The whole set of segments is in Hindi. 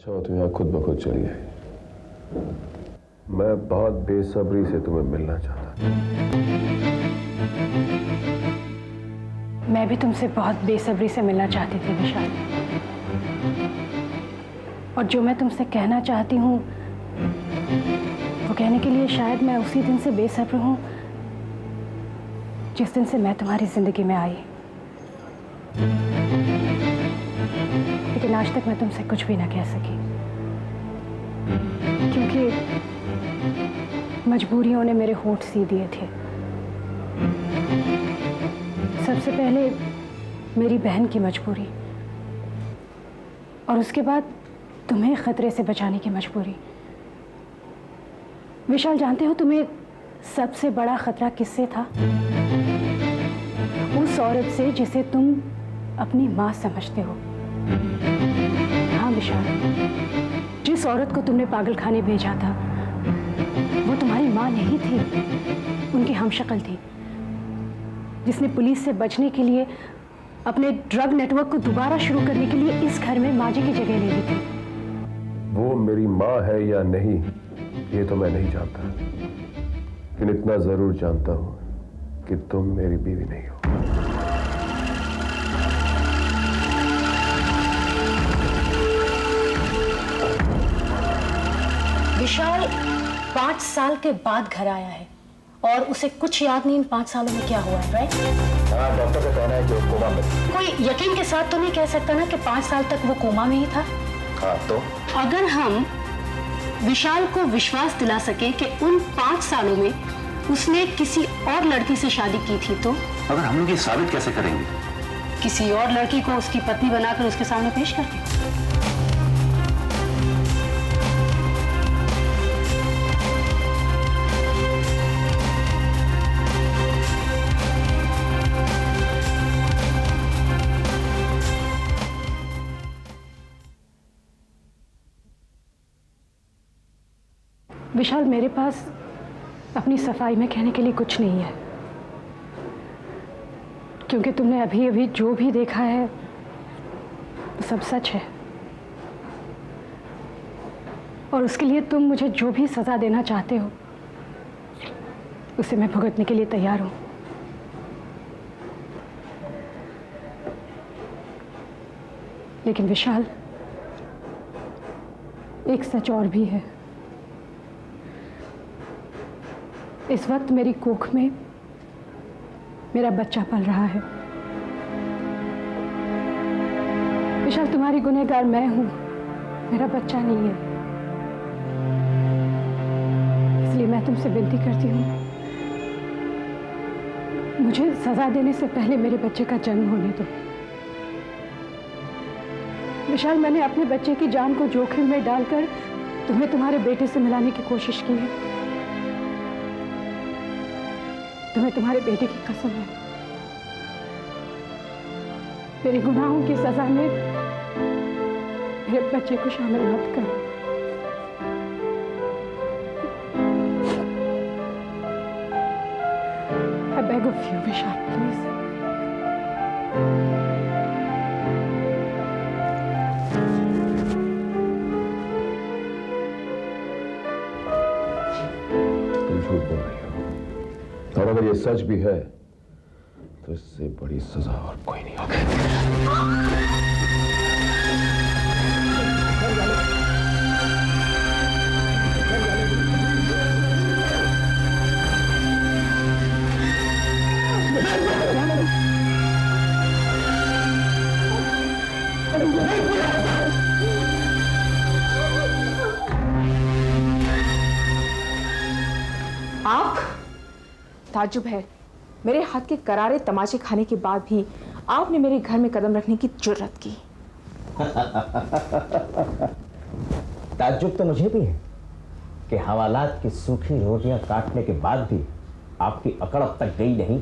अच्छा तुम यहाँ खुद ब खुद चली आई। मैं बहुत बेसब्री से तुम्हें मिलना चाहता था। मैं भी तुमसे बहुत बेसब्री से मिलना चाहती थी विशाल, और जो मैं तुमसे कहना चाहती हूँ वो कहने के लिए शायद मैं उसी दिन से बेसब्र हूँ जिस दिन से मैं तुम्हारी जिंदगी में आई। लेकिन आज तक मैं तुमसे कुछ भी ना कह सकी, क्योंकि मजबूरियों ने मेरे होंठ सी दिए थे। सबसे पहले मेरी बहन की मजबूरी, और उसके बाद तुम्हें खतरे से बचाने की मजबूरी। विशाल, जानते हो तुम्हें सबसे बड़ा खतरा किससे था? उस औरत से जिसे तुम अपनी मां समझते हो। हाँ विशाल, जिस औरत को तुमने पागलखाने भेजा था वो तुम्हारी मां नहीं थी, उनकी हमशक्ल थी, जिसने पुलिस से बचने के लिए अपने ड्रग नेटवर्क को दोबारा शुरू करने के लिए इस घर में माजी की जगह ले ली थी। वो मेरी माँ है या नहीं ये तो मैं नहीं जानता, लेकिन इतना जरूर जानता हूं कि तुम मेरी बीवी नहीं हो। विशाल 5 साल के बाद घर आया है और उसे कुछ याद नहीं इन 5 सालों में क्या हुआ है, राइट? हाँ, डॉक्टर का कहना है कि वो कोमा में। कोई यकीन के साथ तो नहीं कह सकता ना कि 5 साल तक वो कोमा में ही था। हाँ तो अगर हम विशाल को विश्वास दिला सके कि उन 5 सालों में उसने किसी और लड़की से शादी की थी, तो अगर हम लोग ये साबित कैसे करेंगे? किसी और लड़की को उसकी पत्नी बनाकर उसके सामने पेश करके। विशाल, मेरे पास अपनी सफाई में कहने के लिए कुछ नहीं है, क्योंकि तुमने अभी अभी जो भी देखा है वो सब सच है, और उसके लिए तुम मुझे जो भी सजा देना चाहते हो उसे मैं भुगतने के लिए तैयार हूं। लेकिन विशाल, एक सच और भी है। इस वक्त मेरी कोख में मेरा बच्चा पल रहा है। विशाल, तुम्हारी गुनहगार मैं हूं, मेरा बच्चा नहीं है। इसलिए मैं तुमसे विनती करती हूं, मुझे सजा देने से पहले मेरे बच्चे का जन्म होने दो। विशाल, मैंने अपने बच्चे की जान को जोखिम में डालकर तुम्हें तुम्हारे बेटे से मिलाने की कोशिश की है। तुम्हें तुम्हारे बेटे की कसम है, मेरे गुनाहों की सजा में मेरे बच्चे को शामिल मत कर। I beg of you, Vishal, please. तुम झूठ बोल रही हो, और अगर ये सच भी है तो इससे बड़ी सजा और कोई नहीं होगी। आप? ताज्जुब है, मेरे हाथ के करारे तमाचे खाने के बाद भी आपने मेरे घर में कदम रखने की जुर्रत की। ताज्जुब तो मुझे भी है कि हवालात की सूखी रोटियां काटने के बाद भी आपकी अकड़ अब तक गई नहीं।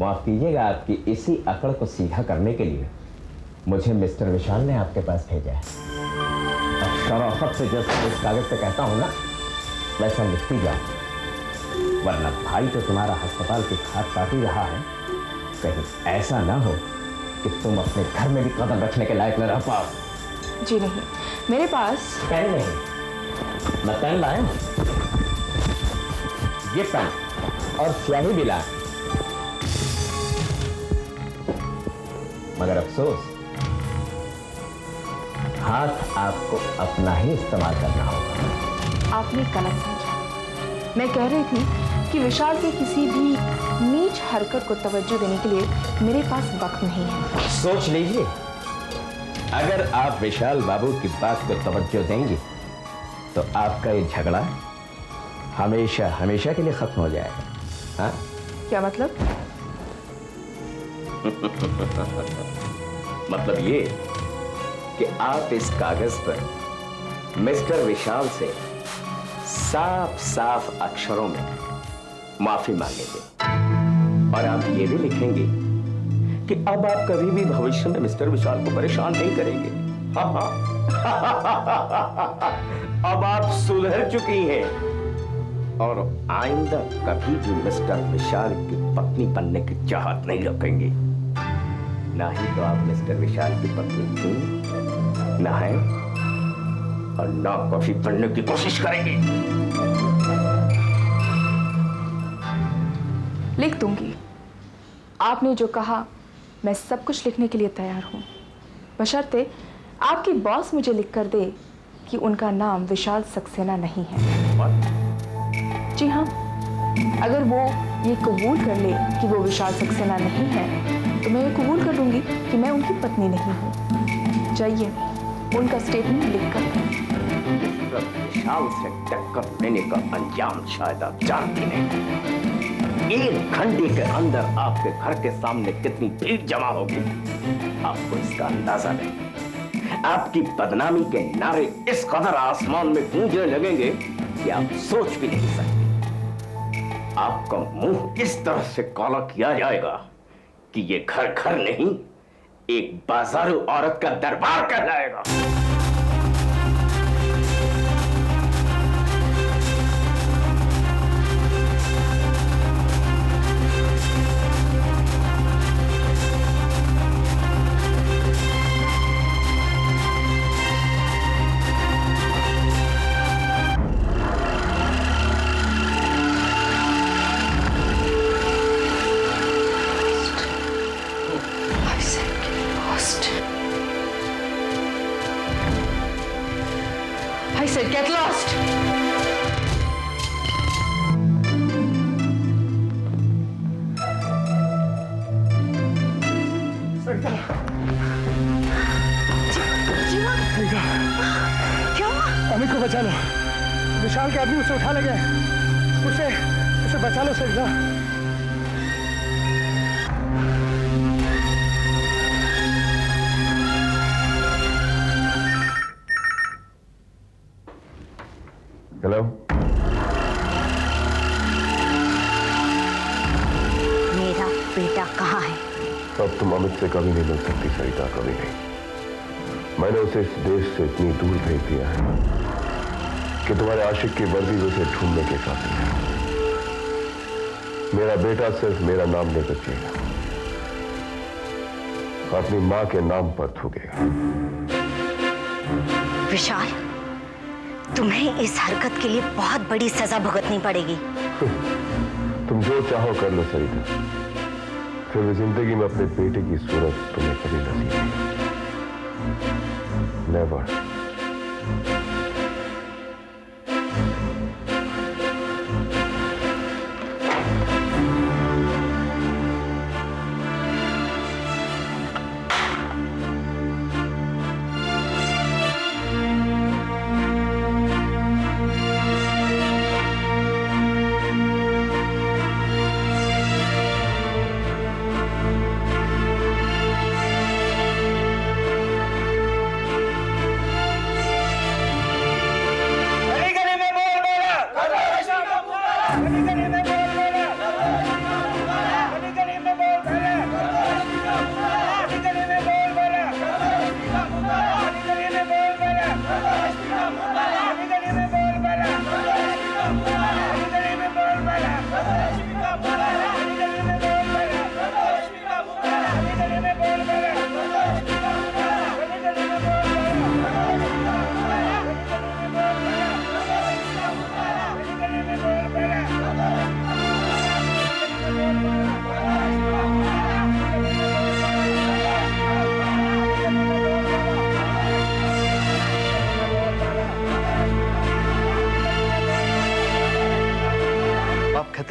माफ कीजिएगा, आपकी इसी अकड़ को सीधा करने के लिए मुझे मिस्टर विशाल ने आपके पास भेजा है। अब शराफत से जैसे इस कागज पे कहता हूं ना, वैसा लिखती जाओ, वरना भाई तो तुम्हारा अस्पताल की खाट काट ही रहा है। कहीं ऐसा ना हो कि तुम अपने घर में भी कदम रखने के लायक न रह पाओ। जी नहीं, मेरे पास पेन नहीं, मैं पेन लाया हूं। ये पेन और स्याही भी लाया, मगर अफसोस हाथ आपको अपना ही इस्तेमाल करना होगा। आपने गलत समझा। मैं कह रही थी कि विशाल के किसी भी नीच हरकत को तवज्जो देने के लिए मेरे पास वक्त नहीं है। सोच लीजिए, अगर आप विशाल बाबू की बात को तवज्जो देंगे तो आपका ये झगड़ा हमेशा हमेशा के लिए खत्म हो जाएगा। हाँ? क्या मतलब? मतलब ये कि आप इस कागज पर मिस्टर विशाल से साफ साफ अक्षरों में माफी मांगेंगे और आप ये भी लिखेंगे कि अब आप कभी भी भविष्य में मिस्टर विशाल को परेशान नहीं करेंगे। अब आप सुधर चुकी हैं और आइंदा कभी भी मिस्टर विशाल की पत्नी बनने की चाहत नहीं रखेंगे। ना ही तो आप मिस्टर विशाल की पत्नी थी, ना है और ना कभी बनने की कोशिश करेंगे। लिख दूंगी। आपने जो कहा मैं सब कुछ लिखने के लिए तैयार हूं, बशर्ते आपकी बॉस मुझे लिख कर दे कि उनका नाम विशाल सक्सेना नहीं है। जी हाँ, अगर वो ये कबूल कर ले कि वो विशाल सक्सेना नहीं है तो मैं ये कबूल कर लूंगी कि मैं उनकी पत्नी नहीं हूँ। जाइए, उनका स्टेटमेंट लिख कर दें। विशाल से टक्कर लेने का अंजाम शायद आप जानती नहीं। एक घंटे के अंदर आपके घर के सामने कितनी भीड़ जमा होगी आपको इसका अंदाजा नहीं। आपकी बदनामी के नारे इस कदर आसमान में गूंजने लगेंगे कि आप सोच भी नहीं सकते। आपका मुंह इस तरह से काला किया जाएगा कि ये घर घर नहीं, एक बाजारू औरत का दरबार कहलाएगा। I said get lost. Amit को बचा लो। विशाल के आदमी उसे उठा ले गए। उसे बचा लो सरिता। हेलो, मेरा बेटा कहाँ है? अब तुम अमित से कभी नहीं मिल सकती सरिता, कभी नहीं। मैंने उसे इस देश से इतनी दूर भेज दिया है कि तुम्हारे आशिक की वर्दी उसे ढूंढने के काबिल है। मेरा बेटा सिर्फ मेरा नाम लेकर जिएगा, अपनी मां के नाम पर थूकेगा। विशाल, तुम्हें इस हरकत के लिए बहुत बड़ी सजा भुगतनी पड़ेगी। तुम जो चाहो कर लो सरिता, फिर भी जिंदगी में अपने बेटे की सूरत तुम्हें कभी नसीब नहीं। नेवर।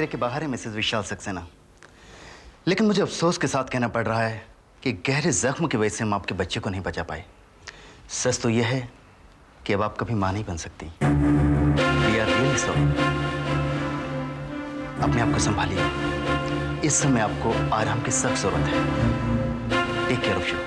खतरे के बाहर है मिसेस विशाल सक्सेना, लेकिन मुझे अफसोस के साथ कहना पड़ रहा है कि गहरे जख्म की वजह से हम आपके बच्चे को नहीं बचा पाए। सच तो यह है कि अब आप कभी मां नहीं बन सकती। We are really sorry। अपने आप को संभालिए, इस समय आपको आराम की सख्त जरूरत है। Take care of you.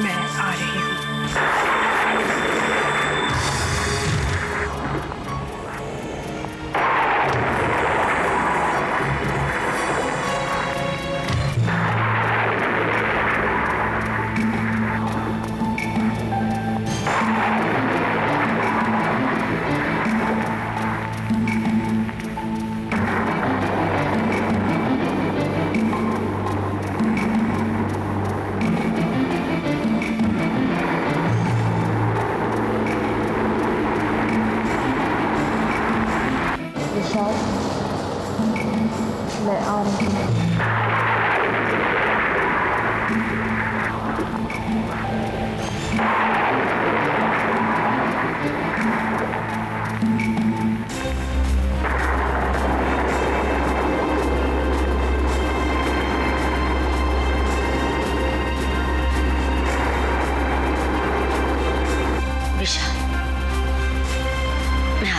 मैं आ रही हूँ। विशाल, मैं आ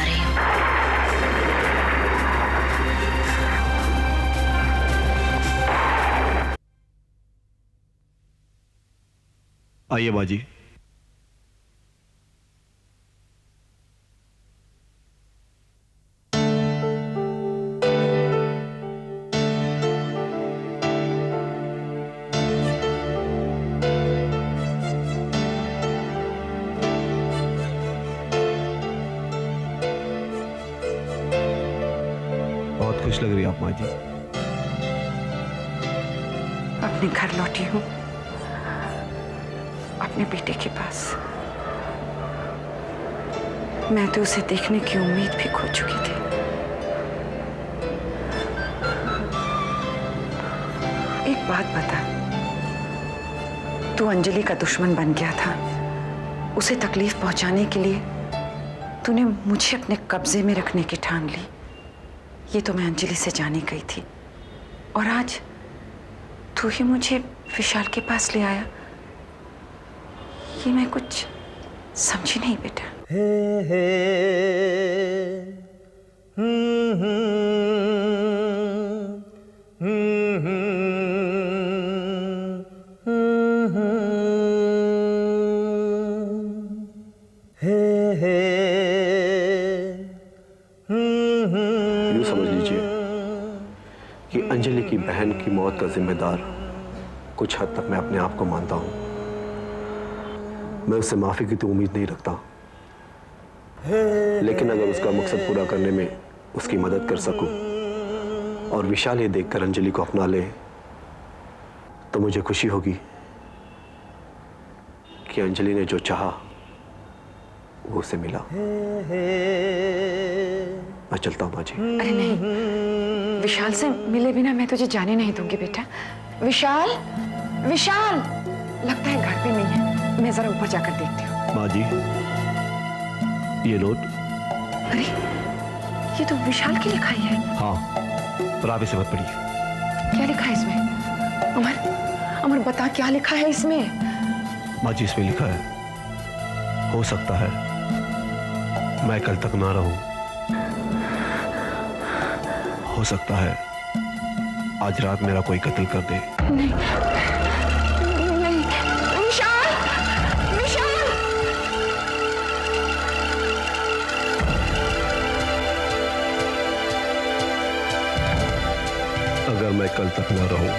रही हूँ। आइए बाजी। बहुत खुश लग रही है आप माँ जी। अपने घर लौटी हूँ, अपने बेटे के पास। मैं तो उसे देखने की उम्मीद भी खो चुकी थी। एक बात बता, तू अंजलि का दुश्मन बन गया था। उसे तकलीफ पहुंचाने के लिए तूने मुझे अपने कब्जे में रखने की ठान ली। ये तो मैं अंजलि से जानी गई थी, और आज तू ही मुझे विशाल के पास ले आया। ये मैं कुछ समझी नहीं बेटा। यूं समझ लीजिए कि अंजलि की बहन की मौत का जिम्मेदार कुछ हद तक मैं अपने आप को मानता हूं। मैं उससे माफी की तो उम्मीद नहीं रखता, लेकिन अगर उसका मकसद पूरा करने में उसकी मदद कर सकूं और विशाल ये देखकर अंजलि को अपना ले, तो मुझे खुशी होगी कि अंजलि ने जो चाहा वो उसे मिला। मैं चलता हूं माँ जी। अरे नहीं, विशाल से मिले बिना मैं तुझे जाने नहीं दूंगी बेटा। विशाल, विशाल, लगता है घर पे नहीं है। मैं जरा ऊपर जाकर देखती हूँ। माँ जी, ये नोट। अरे, ये तो विशाल की लिखाई है। हाँ, पर आप इसे मत पढ़िए। क्या लिखा है इसमें? अमर, अमर बता क्या लिखा है इसमें? माँ जी, इसमें लिखा है, हो सकता है मैं कल तक ना रहूं, हो सकता है आज रात मेरा कोई कत्ल कर दे। नहीं, नहीं, विशाल, विशाल। अगर मैं कल तक ना रहूं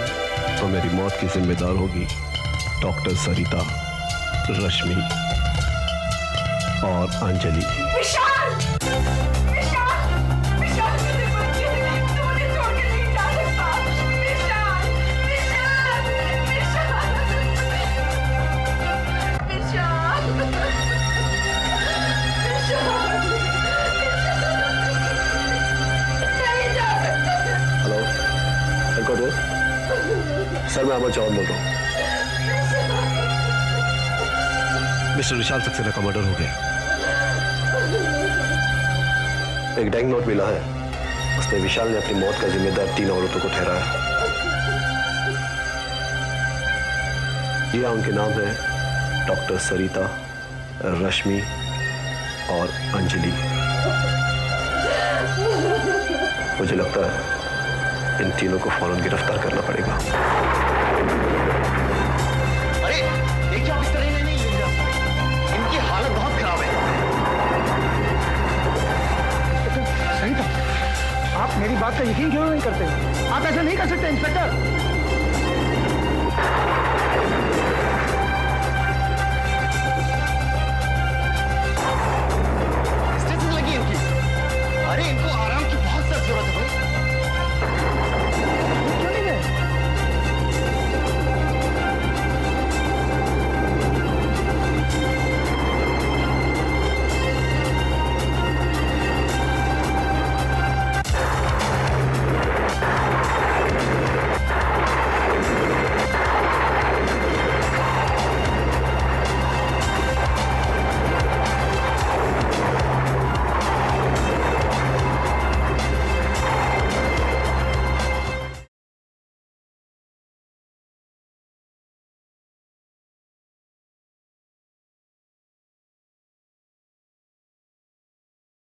तो मेरी मौत की जिम्मेदार होगी डॉक्टर सरिता, रश्मि और अंजलि। विशाल! विशाल! विशाल मेरे बच्चे, तू मुझे छोड़ के नहीं जा सकता। विशाल! विशाल! विशाल! विशाल! विशाल! नहीं जा सकता। हेलो, इनको दोस्त, सर मैं अमर चौहान बोल रहा हूँ। मिस्टर विशाल सक्सेना का मर्डर हो गया। एक बैंक नोट मिला है, उसमें विशाल ने अपनी मौत का जिम्मेदार 3 औरतों को ठहराया। ये उनके नाम है डॉक्टर सरिता, रश्मि और अंजलि। मुझे लगता है इन तीनों को फौरन गिरफ्तार करना पड़ेगा। अरे देखिए, आप इस तरह नहीं ले जा सकते। इनकी हालत बहुत खराब है। सही था। आप मेरी बात का यकीन क्यों नहीं करते? आप ऐसा नहीं कर सकते इंस्पेक्टर।